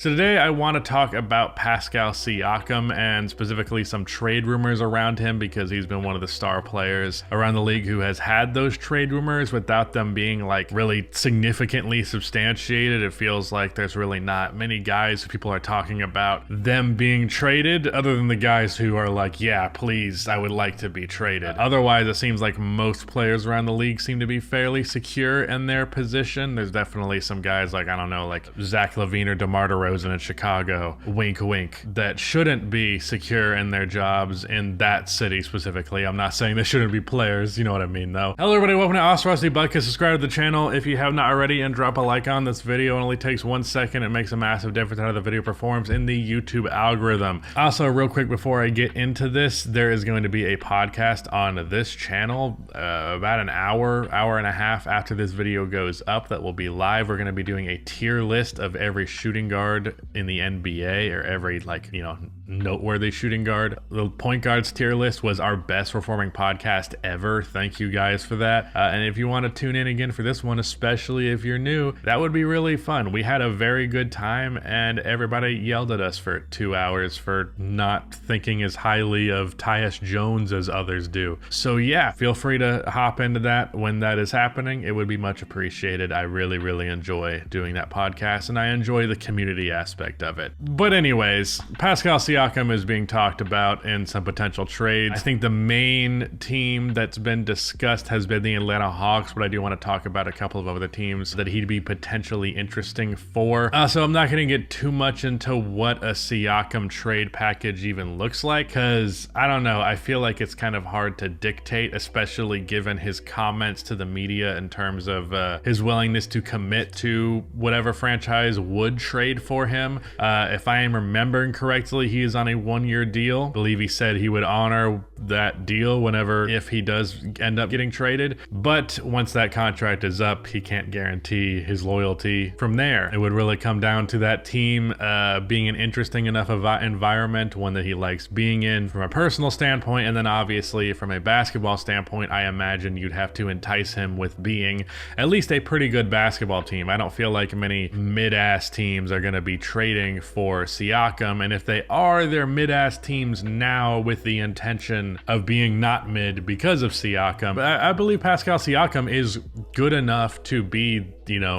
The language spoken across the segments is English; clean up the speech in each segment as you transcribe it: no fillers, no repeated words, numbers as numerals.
So today I want to talk about Pascal Siakam and specifically some trade rumors around him because he's been one of the star players around the league who has had those trade rumors without them being like really significantly substantiated. It feels like there's really not many guys who people are talking about them being traded other than the guys who are like, yeah, please, I would like to be traded. Otherwise, it seems like most players around the league seem to be fairly secure in their position. There's definitely some guys like, I don't know, like Zach LaVine or DeMar DeRozan in Chicago, wink wink, that shouldn't be secure in their jobs in that city specifically. I'm not saying they shouldn't be players, you know what I mean though. Hello everybody, welcome to Austin Rusty Bucket. Subscribe to the channel if you have not already and drop a like on this video. It only takes 1 second. It makes a massive difference how the video performs in the YouTube algorithm. Also, real quick before I get into this, there is going to be a podcast on this channel about an hour and a half after this video goes up that will be live. We're going to be doing a tier list of every shooting guard in the NBA or every noteworthy shooting guard. The point guards tier list was our best performing podcast ever. Thank you guys for that. And if you want to tune in again for this one, especially if you're new, that would be really fun. We had a very good time and everybody yelled at us for 2 hours for not thinking as highly of Tyus Jones as others do. So yeah, feel free to hop into that when that is happening. It would be much appreciated. I really enjoy doing that podcast and I enjoy the community aspect of it. But anyways, Pascal Siakam is being talked about in some potential trades. I think the main team that's been discussed has been the Atlanta Hawks, but I do want to talk about a couple of other teams that he'd be potentially interesting for. So I'm not going to get too much into what a Siakam trade package even looks like because I don't know. I feel like it's kind of hard to dictate, especially given his comments to the media in terms of his willingness to commit to whatever franchise would trade for him. If I am remembering correctly, he is on a 1-year deal. I believe he said he would honor that deal if he does end up getting traded. But once that contract is up, he can't guarantee his loyalty from there. It would really come down to that team being an interesting enough environment, one that he likes being in from a personal standpoint, and then obviously from a basketball standpoint, I imagine you'd have to entice him with being at least a pretty good basketball team. I don't feel like many mid-ass teams are going to be trading for Siakam, and if they are, they're mid-ass teams now with the intention of being not mid because of Siakam. But I believe Pascal Siakam is good enough to be,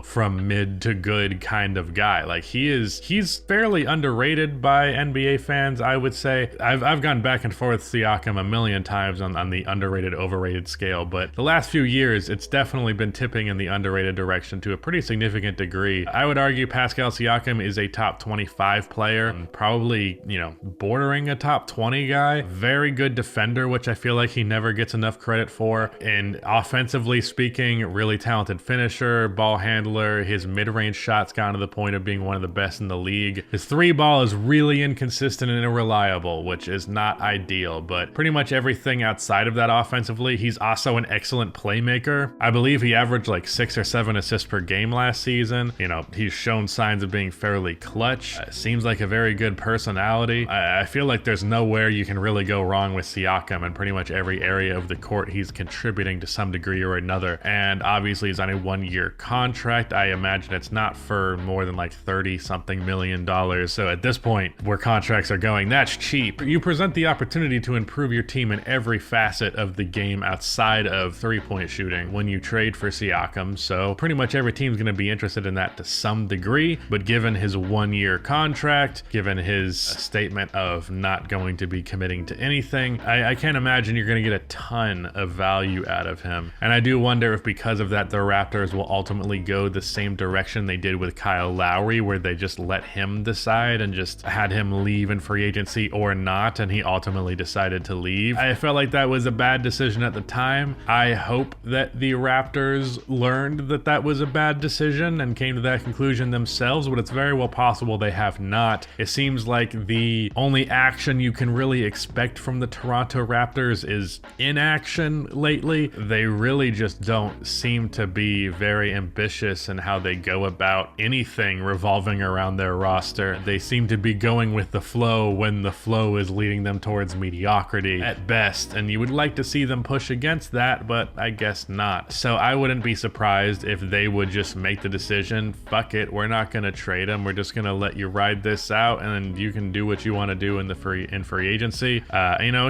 from mid to good kind of guy. Like he's fairly underrated by NBA fans, I would say. I've gone back and forth Siakam a million times on the underrated overrated scale, but the last few years it's definitely been tipping in the underrated direction to a pretty significant degree. I would argue Pascal Siakam is a top 25 player, probably, bordering a top 20 guy. Very good defender, which I feel like he never gets enough credit for. And offensively speaking, really talented finisher, ball handler. His mid-range shots gotten to the point of being one of the best in the league. His 3 ball is really inconsistent and irreliable, which is not ideal, but pretty much everything outside of that offensively. He's also an excellent playmaker. I believe he averaged like 6 or 7 assists per game last season. He's shown signs of being fairly clutch. Seems like a very good personality. I feel like there's nowhere you can really go wrong with Siakam in pretty much every area of the court. He's contributing to some degree or another, and obviously he's on a 1-year contract. I imagine it's not for more than like $30-something million. So at this point where contracts are going, that's cheap. You present the opportunity to improve your team in every facet of the game outside of 3-point shooting when you trade for Siakam. So pretty much every team's going to be interested in that to some degree, but given his 1-year contract, given his statement of not going to be committing to anything, I can't imagine you're going to get a ton of value out of him. And I do wonder if because of that the Raptors will ultimately go the same direction they did with Kyle Lowry, where they just let him decide and just had him leave in free agency or not, and he ultimately decided to leave. I felt like that was a bad decision at the time. I hope that the Raptors learned that that was a bad decision and came to that conclusion themselves, but it's very well possible they have not. It seems like the the only action you can really expect from the Toronto Raptors is inaction lately. They really just don't seem to be very ambitious in how they go about anything revolving around their roster. They seem to be going with the flow when the flow is leading them towards mediocrity at best, and you would like to see them push against that, but I guess not. So I wouldn't be surprised if they would just make the decision, fuck it, we're not going to trade him, we're just going to let you ride this out and you can do what you want to do in free agency.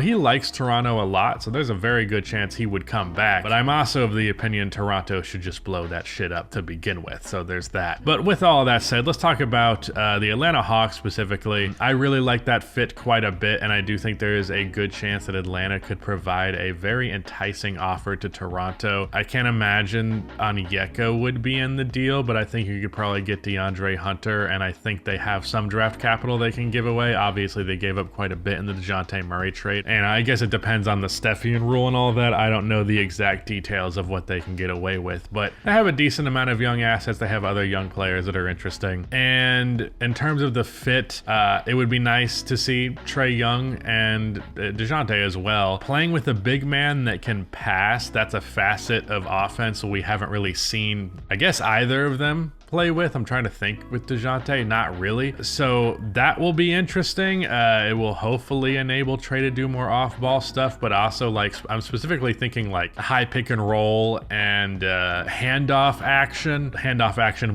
He likes Toronto a lot, so there's a very good chance he would come back, but I'm also of the opinion Toronto should just blow that shit up to begin with, so there's that. But with all of that said, let's talk about the Atlanta Hawks specifically. I really like that fit quite a bit, and I do think there is a good chance that Atlanta could provide a very enticing offer to Toronto. I can't imagine Onyeka would be in the deal, but I think you could probably get DeAndre Hunter, and I think they have some draft capital they can give away. Obviously, they gave up quite a bit in the DeJounte Murray trade, and I guess it depends on the Stepien rule and all that. I don't know the exact details of what they can get away with, but they have a decent amount of young assets. They have other young players that are interesting, and in terms of the fit, it would be nice to see Trae Young and DeJounte as well playing with a big man that can pass. That's a facet of offense we haven't really seen, I guess, either of them play with. I'm trying to think with DeJounte, not really. So that will be interesting. It will hopefully enable Trae to do more off-ball stuff, but also I'm specifically thinking high pick and roll and handoff action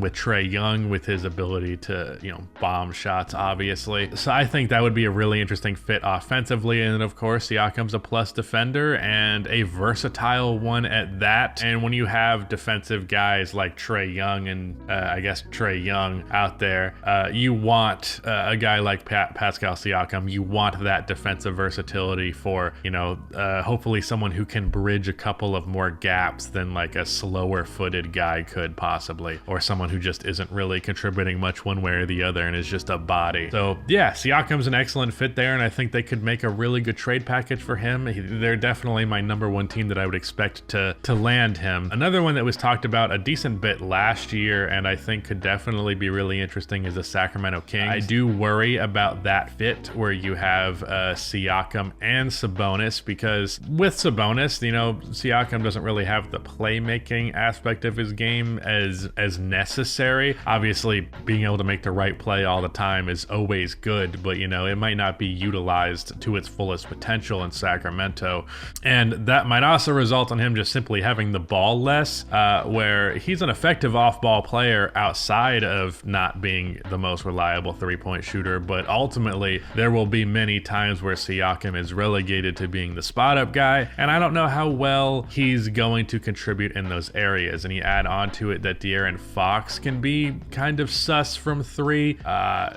with Trae Young with his ability to, bomb shots, obviously. So I think that would be a really interesting fit offensively. And then of course, Siakam's a plus defender and a versatile one at that. And when you have defensive guys like Trae Young and Trae Young out there, you want a guy like Pascal Siakam. You want that defensive versatility for, hopefully someone who can bridge a couple of more gaps than a slower footed guy could possibly, or someone who just isn't really contributing much one way or the other and is just a body. So yeah, Siakam's an excellent fit there, and I think they could make a really good trade package for him. They're definitely my number one team that I would expect to land him. Another one that was talked about a decent bit last year, and I think could definitely be really interesting, is the Sacramento Kings. I do worry about that fit where you have Siakam and Sabonis, because with Sabonis, Siakam doesn't really have the playmaking aspect of his game as necessary. Obviously, being able to make the right play all the time is always good, but it might not be utilized to its fullest potential in Sacramento, and that might also result in him just simply having the ball less, where he's an effective off-ball player outside of not being the most reliable three-point shooter, but ultimately there will be many times where Siakam is relegated to being the spot-up guy, and I don't know how well he's going to contribute in those areas. And you add on to it that De'Aaron Fox can be kind of sus from three. I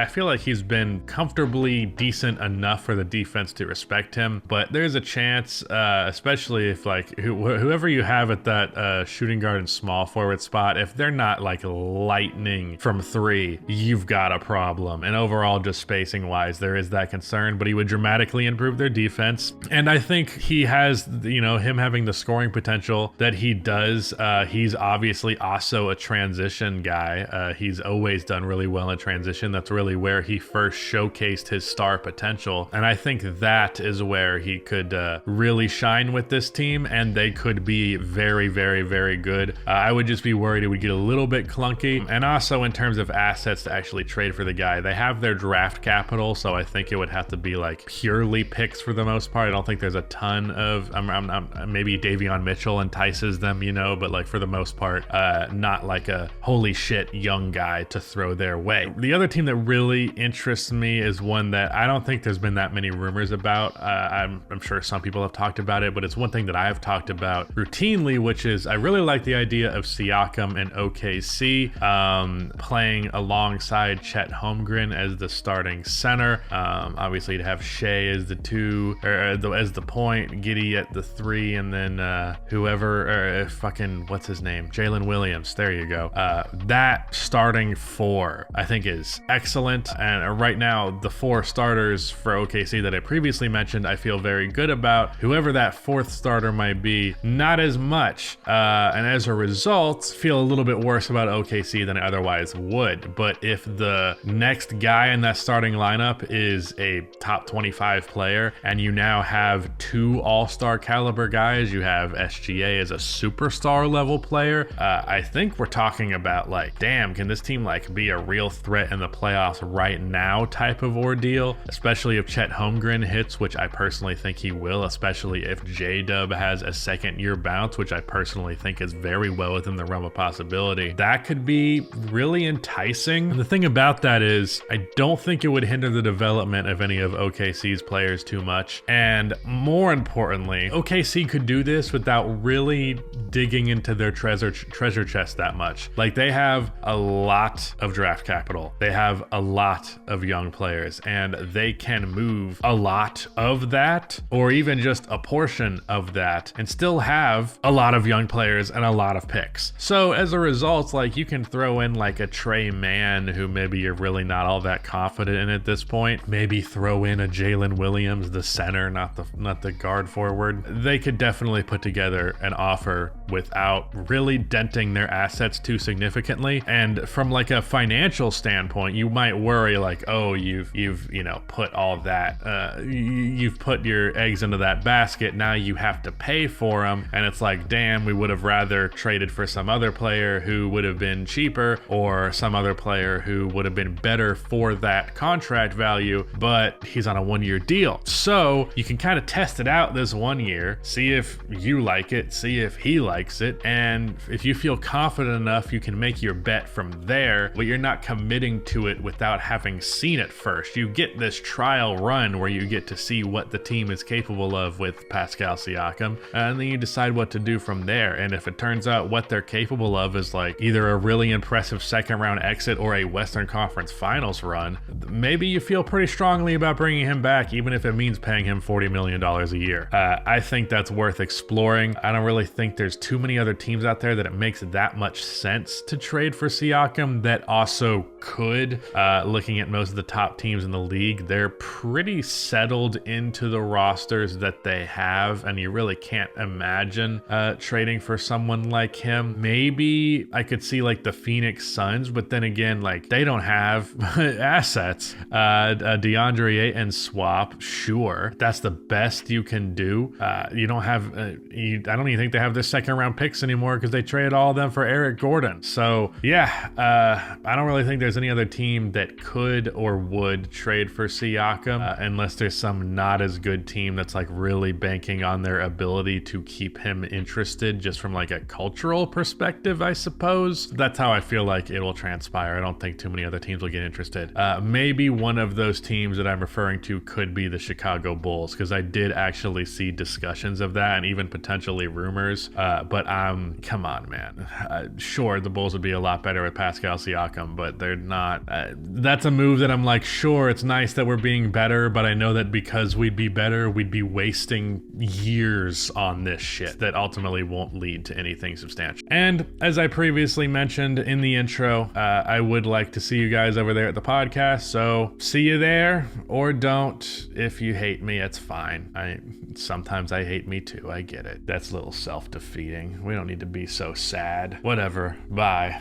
feel like he's been comfortably decent enough for the defense to respect him, but there's a chance, especially if whoever you have at that shooting guard and small forward spot, if they're not lightning from three, you've got a problem. And overall, just spacing wise, there is that concern, but he would dramatically improve their defense. And I think he has, him having the scoring potential that he does. He's obviously also a transition guy. He's always done really well in transition. That's really where he first showcased his star potential. And I think that is where he could really shine with this team, and they could be very, very, very good. I would just be worried it would get a little bit clunky. And also in terms of assets to actually trade for the guy, they have their draft capital, so I think it would have to be purely picks for the most part. I don't think there's a ton of maybe Davion Mitchell entices them, but for the most part, not a holy shit young guy to throw their way. The other team that really interests me is one that I don't think there's been that many rumors about. I'm sure some people have talked about it, but it's one thing that I've talked about routinely, which is I really like the idea of Siakam and OKC playing alongside Chet Holmgren as the starting center. Obviously to have Shea as the two, or as the point, Giddey at the three, and then what's his name? Jalen Williams. There you go. That starting four I think is excellent. And right now, the four starters for OKC that I previously mentioned, I feel very good about. Whoever that fourth starter might be, not as much. And as a result, feel a little bit worse about OKC than I otherwise would. But if the next guy in that starting lineup is a top 25 player and you now have 2 all-star caliber guys, you have SGA as a superstar level player, I think we're talking about like, damn, can this team like be a real threat in the playoffs right now type of ordeal, especially if Chet Holmgren hits, which I personally think he will, especially if J-Dub has a second year bounce, which I personally think is very well within the realm of possibility. That could be really enticing. And the thing about that is I don't think it would hinder the development of any of OKC's players too much. And more importantly, OKC could do this without really digging into their treasure chest that much. Like, they have a lot of draft capital. They have a lot of young players, and they can move a lot of that, or even just a portion of that, and still have a lot of young players and a lot of picks. So as a result, like, you can throw in like a Trey Mann, who maybe you're really not all that confident in at this point. Maybe throw in a Jalen Williams, the center, not the guard forward. They could definitely put together an offer without really denting their assets too significantly. And from like a financial standpoint, you might worry like, oh, you've put all that, you've put your eggs into that basket. Now you have to pay for them. And it's like, damn, we would have rather traded for some other player who would have been cheaper, or some other player who would have been better for that contract value, but he's on a 1-year deal. So you can kind of test it out this 1 year, see if you like it, see if he likes it. And if you feel confident enough, you can make your bet from there, but you're not committing to it without having seen it first. You get this trial run where you get to see what the team is capable of with Pascal Siakam, and then you decide what to do from there. And if it turns out what they're capable of is like either a really impressive second round exit or a Western Conference Finals run, maybe you feel pretty strongly about bringing him back, even if it means paying him $40 million a year. I think that's worth exploring. I don't really think there's too many other teams out there that it makes that much sense to trade for Siakam that also could. Looking at most of the top teams in the league, they're pretty settled into the rosters that they have, and you really can't imagine trading for someone like him. Maybe I could see like the Phoenix Suns, but then again, like, they don't have assets. DeAndre Ayton swap, sure, that's the best you can do. You don't have I don't even think they have their second round picks anymore because they traded all of them for Eric Gordon. So yeah, I don't really think there's any other team that could or would trade for Siakam, unless there's some not as good team that's like really banking on their ability to keep him interested just from like a cultural perspective, I suppose. That's how I feel like it will transpire. I don't think too many other teams will get interested. Maybe one of those teams that I'm referring to could be the Chicago Bulls, because I did actually see discussions of that and even potentially rumors. But come on, man. Sure, the Bulls would be a lot better with Pascal Siakam, but they're not. That's a move that I'm like, sure, it's nice that we're being better, but I know that because we'd be better, we'd be wasting years on this shit that ultimately won't lead to anything substantial. And as I previously mentioned in the intro, I would like to see you guys over there at the podcast. So see you there, or don't. If you hate me, it's fine. Sometimes I hate me too. I get it. That's a little self-defeating. We don't need to be so sad. Whatever. Bye.